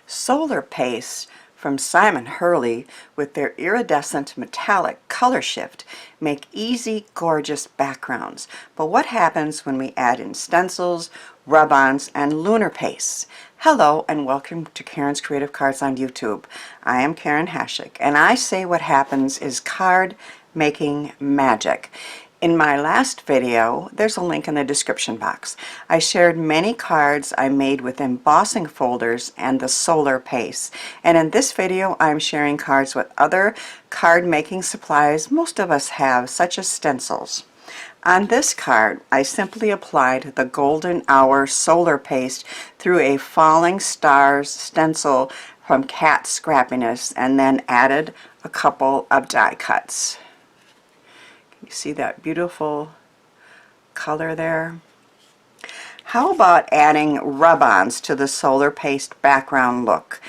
solar paste from Simon Hurley with their iridescent metallic color shift make easy, gorgeous backgrounds. But what happens when we add in stencils, rub-ons, and lunar pastes? Hello and welcome to Karen's Creative Cards on YouTube. I am Karen Hashik, and I say what happens is card making magic. In my last video, there's a link in the description box. I shared many cards I made with embossing folders and the solar paste. And in this video, I'm sharing cards with other card making supplies most of us have, such as stencils. On this card, I simply applied the Golden Hour solar paste through a falling stars stencil from Cat Scrappiness and then added a couple of die cuts. You see that beautiful color there? How about adding rub-ons to the solar paste background look?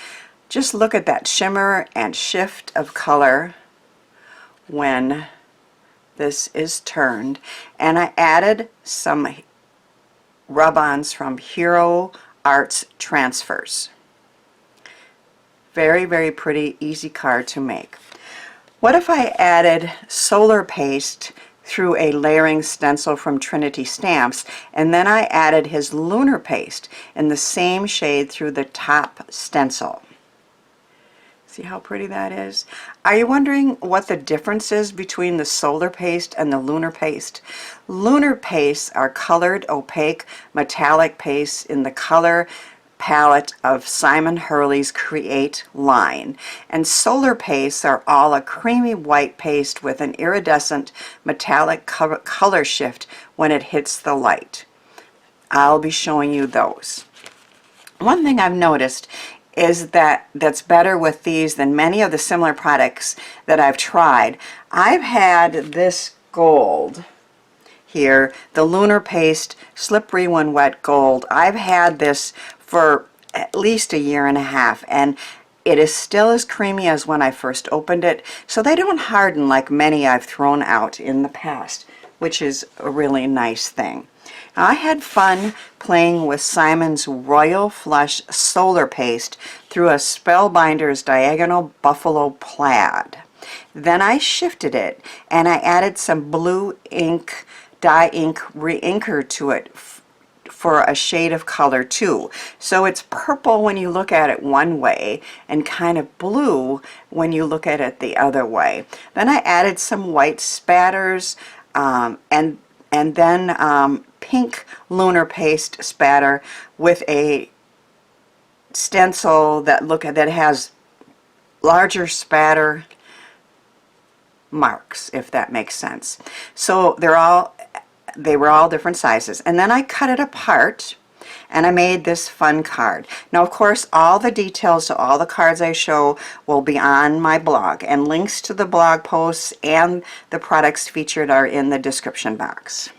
Just look at that shimmer and shift of color when this is turned. And I added some rub-ons from Hero Arts Transfers. Very, very pretty, easy card to make. What if I added solar paste through a layering stencil from Trinity Stamps, and then I added his lunar paste in the same shade through the top stencil? See how pretty that is? Are you wondering what the difference is between the solar paste and the lunar paste? Lunar pastes are colored, opaque, metallic pastes in the color palette of Simon Hurley's Create line, and solar pastes are all a creamy white paste with an iridescent metallic color shift when it hits the light. I'll be showing you those. One thing I've noticed is that's better with these than many of the similar products that I've tried. I've had this gold here, the lunar paste slippery when wet gold. I've had this for at least 1.5 years, and it is still as creamy as when I first opened it, so they don't harden like many I've thrown out in the past, which is a really nice thing. Now, I had fun playing with Simon's Royal Flush Solar Paste through a Spellbinder's Diagonal Buffalo Plaid. Then I shifted it and I added some blue ink, dye ink re-inker to it for a shade of color too. So it's purple when you look at it one way and kind of blue when you look at it the other way. Then I added some white spatters and then pink lunar paste spatter with a stencil that has larger spatter marks, if that makes sense. So they were all different sizes, and then I cut it apart and I made this fun card. Now, of course, all the details to all the cards I show will be on my blog, and links to the blog posts and the products featured are in the description box.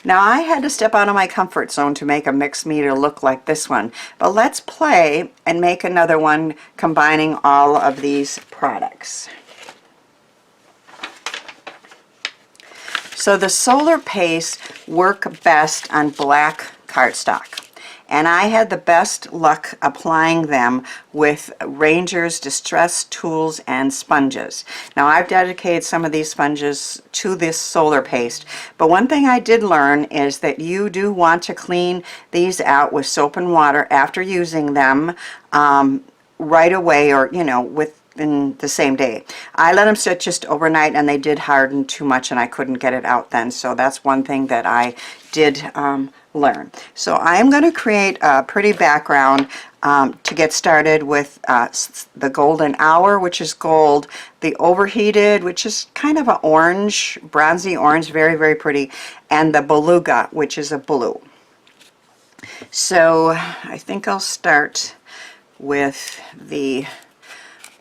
Now, I had to step out of my comfort zone to make a mixed meter look like this one, but let's play and make another one combining all of these products. So the solar pastes work best on black cardstock, and I had the best luck applying them with Ranger's Distress Tools and sponges. Now, I've dedicated some of these sponges to this solar paste, but one thing I did learn is that you do want to clean these out with soap and water after using them right away, or within the same day. I let them sit just overnight and they did harden too much and I couldn't get it out then, so that's one thing that I did learn. So I'm going to create a pretty background to get started with the Golden Hour, which is gold, the Overheated, which is kind of an orange, bronzy orange, very, very pretty, and the Beluga, which is a blue. So I think I'll start with the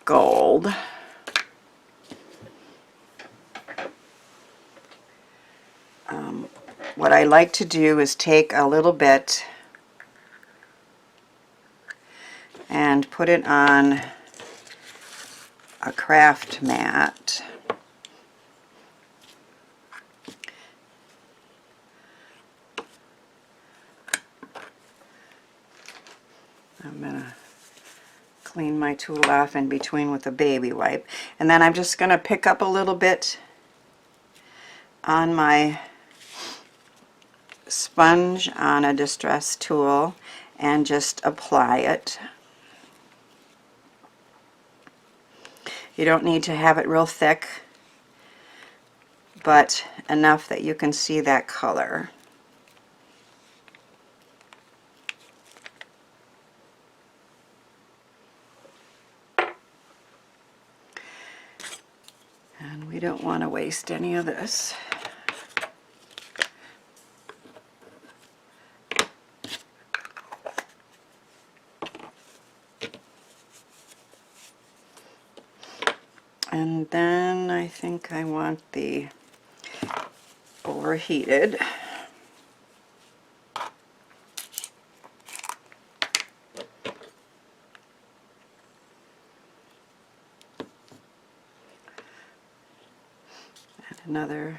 gold. What I like to do is take a little bit and put it on a craft mat. I'm going to clean my tool off in between with a baby wipe. And then I'm just going to pick up a little bit on my sponge on a distress tool and just apply it. You don't need to have it real thick, but enough that you can see that color. And we don't want to waste any of this. And then I think I want the overheated. And another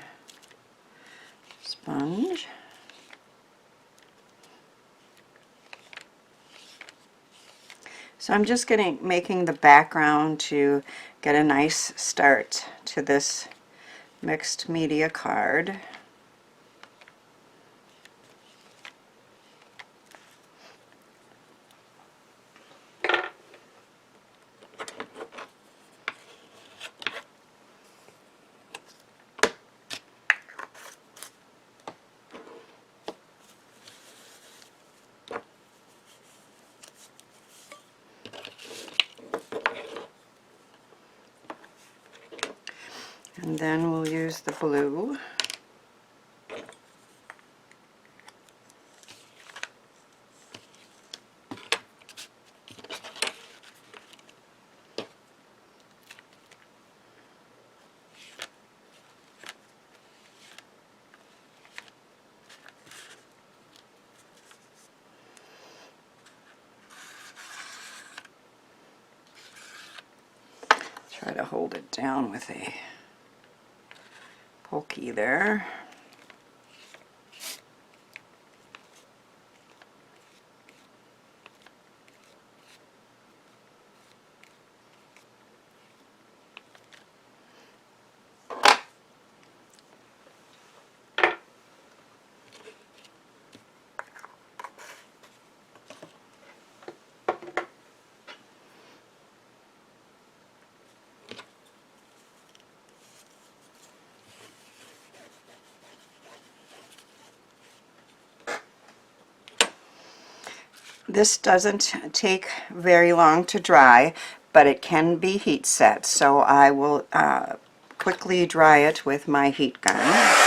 sponge. So I'm just making the background to get a nice start to this mixed media card. And then we'll use the blue. Try to hold it down with a pokey there. This doesn't take very long to dry, but it can be heat set, so I will quickly dry it with my heat gun.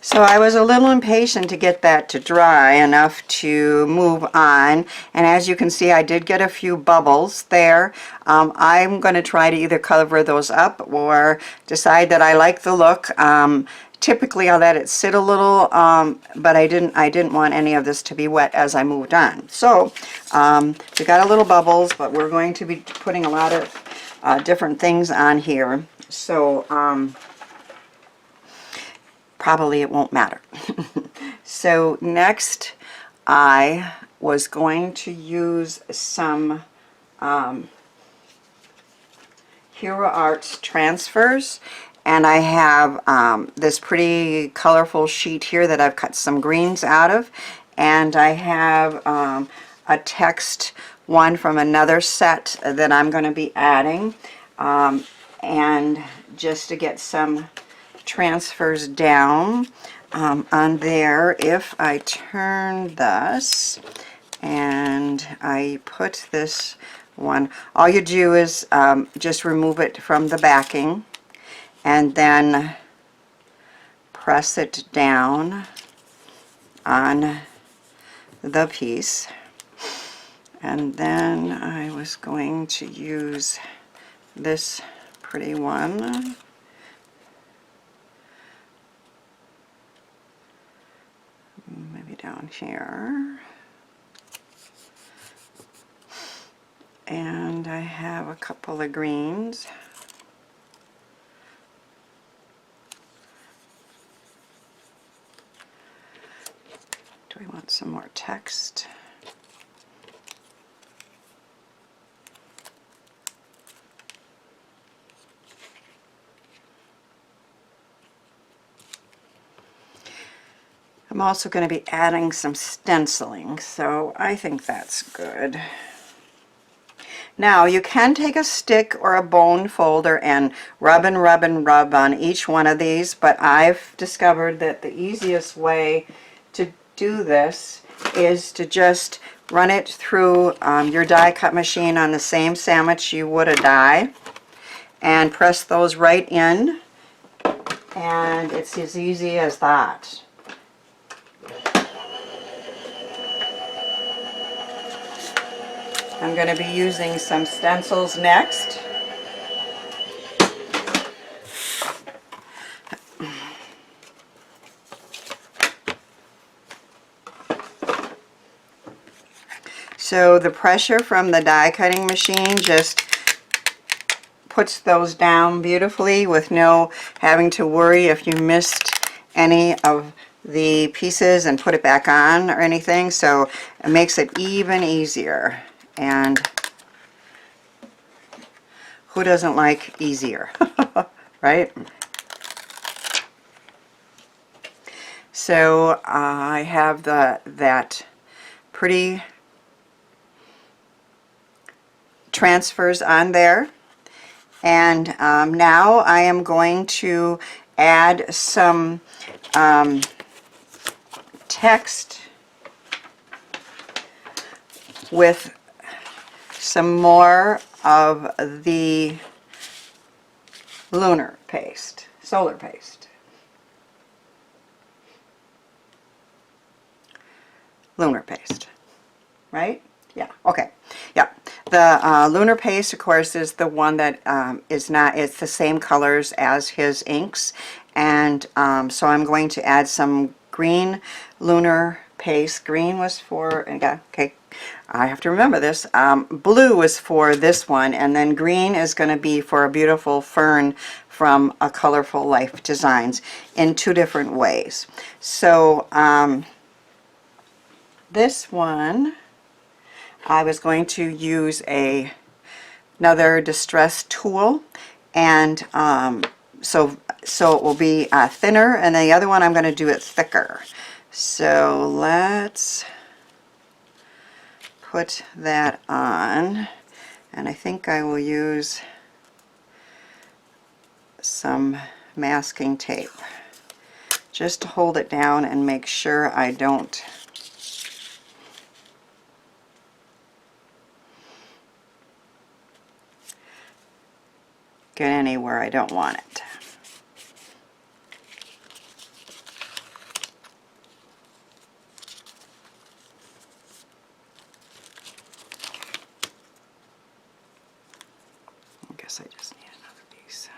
So I was a little impatient to get that to dry enough to move on, and as you can see I did get a few bubbles there. I'm going to try to either cover those up or decide that I like the look. Typically I'll let it sit a little, but I didn't want any of this to be wet as I moved on. So we got a little bubbles, but we're going to be putting a lot of different things on here. So probably it won't matter. So next I was going to use some Hero Arts transfers, and I have this pretty colorful sheet here that I've cut some greens out of, and I have a text one from another set that I'm going to be adding, and just to get some transfers down on there, if I turn this and I put this one, all you do is just remove it from the backing and then press it down on the piece. And then I was going to use this pretty one. Maybe down here. And I have a couple of greens. Do we want some more text? I'm also going to be adding some stenciling, so I think that's good. Now you can take a stick or a bone folder and rub and rub and rub on each one of these, but I've discovered that the easiest way to do this is to just run it through your die cut machine on the same sandwich you would a die, and press those right in, and it's as easy as that. I'm going to be using some stencils next. So the pressure from the die cutting machine just puts those down beautifully with no having to worry if you missed any of the pieces and put it back on or anything. So it makes it even easier. And who doesn't like easier, right? So I have that pretty transfers on there, and now I am going to add some text with some more of the Lunar paste, solar paste. Lunar paste, right? Yeah, okay. Yeah, the Lunar paste, of course, is the one that is not, it's the same colors as his inks, and so I'm going to add some green Lunar paste. Green was for, okay, I have to remember this. Blue was for this one, and then green is going to be for a beautiful fern from a Colorful Life Designs in two different ways. So this one, I was going to use another distress tool, and so it will be thinner, and the other one I'm going to do it thicker. So let's put that on, and I think I will use some masking tape just to hold it down and make sure I don't get anywhere I don't want it. I guess I just need another piece.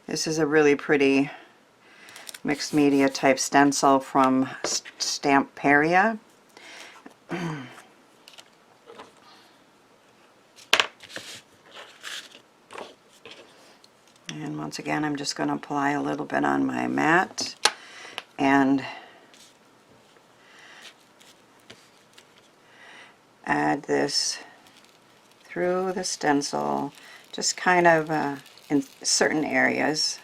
This is a really pretty mixed media type stencil from Stamperia. Once again, I'm just going to apply a little bit on my mat and add this through the stencil, just kind of in certain areas.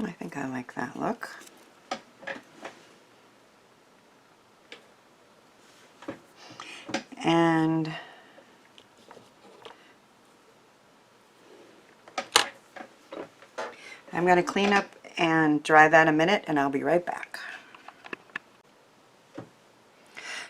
I think I like that look. And I'm going to clean up and dry that a minute, and I'll be right back.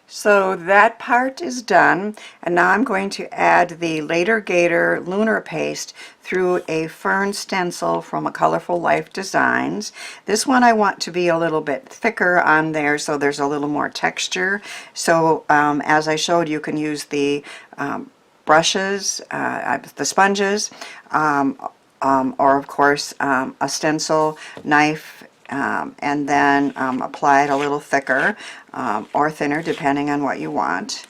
So that part is done, and now I'm going to add the Later Gator Lunar paste through a fern stencil from a Colorful Life Designs. This one I want to be a little bit thicker on there so there's a little more texture. So as I showed, you can use the brushes, the sponges, or of course a stencil knife, and then apply it a little thicker or thinner depending on what you want.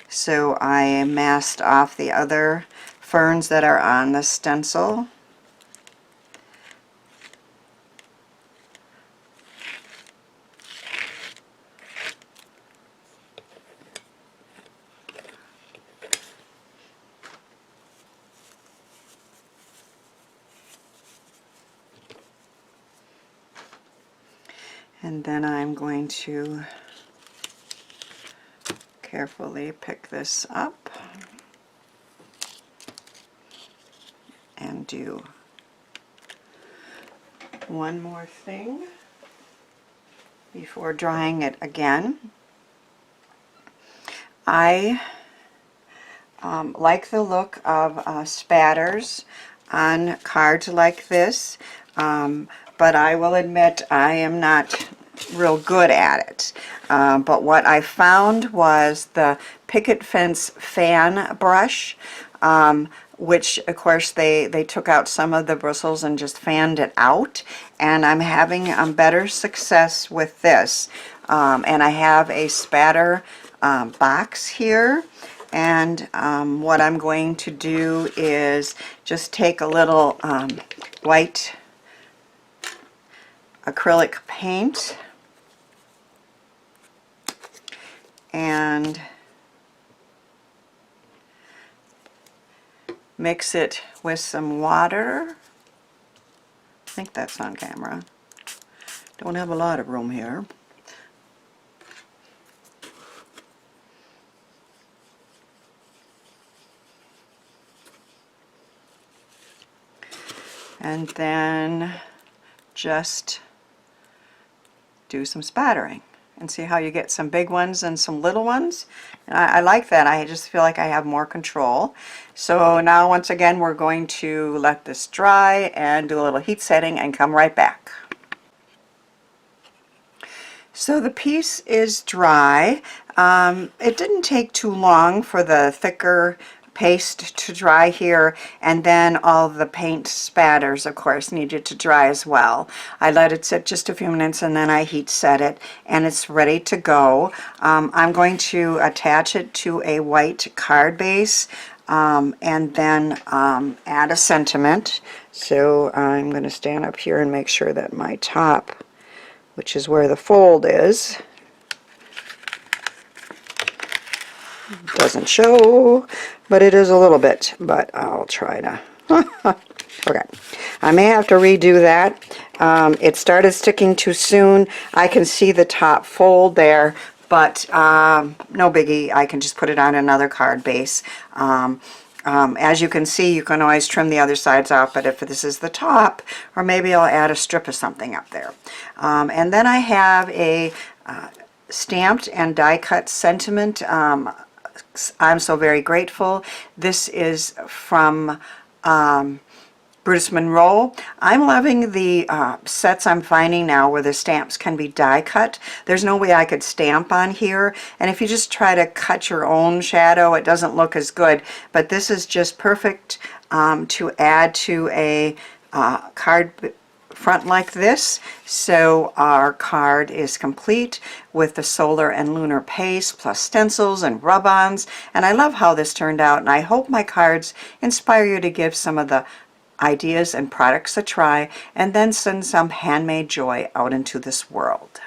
So I masked off the other ferns that are on the stencil. And then I'm going to carefully pick this up and do one more thing before drying it again. I like the look of spatters on cards like this, but I will admit I am not real good at it. But what I found was the picket fence fan brush, which of course they took out some of the bristles and just fanned it out, and I'm having better success with this. And I have a spatter box here, and what I'm going to do is just take a little white acrylic paint and mix it with some water. I think that's on camera. Don't have a lot of room here. And then just do some spattering and see how you get some big ones and some little ones. And I like that. I just feel like I have more control. So now once again we're going to let this dry and do a little heat setting and come right back. So the piece is dry. It didn't take too long for the thicker paste to dry here, and then all the paint spatters of course needed to dry as well. I let it sit just a few minutes and then I heat set it, and it's ready to go. I'm going to attach it to a white card base and then add a sentiment. So I'm going to stand up here and make sure that my top, which is where the fold is, doesn't show, but it is a little bit, but I'll try to okay, I may have to redo that. It started sticking too soon. I can see the top fold there, but no biggie. I can just put it on another card base. As you can see, you can always trim the other sides off, but if this is the top, or maybe I'll add a strip of something up there. And then I have a stamped and die cut sentiment. I'm so very grateful. This is from Brutus Monroe. I'm loving the sets I'm finding now where the stamps can be die cut. There's no way I could stamp on here, and if you just try to cut your own shadow, it doesn't look as good, but this is just perfect to add to a card front like this. So our card is complete with the solar and lunar paste plus stencils and rub-ons, and I love how this turned out, and I hope my cards inspire you to give some of the ideas and products a try, and then send some handmade joy out into this world.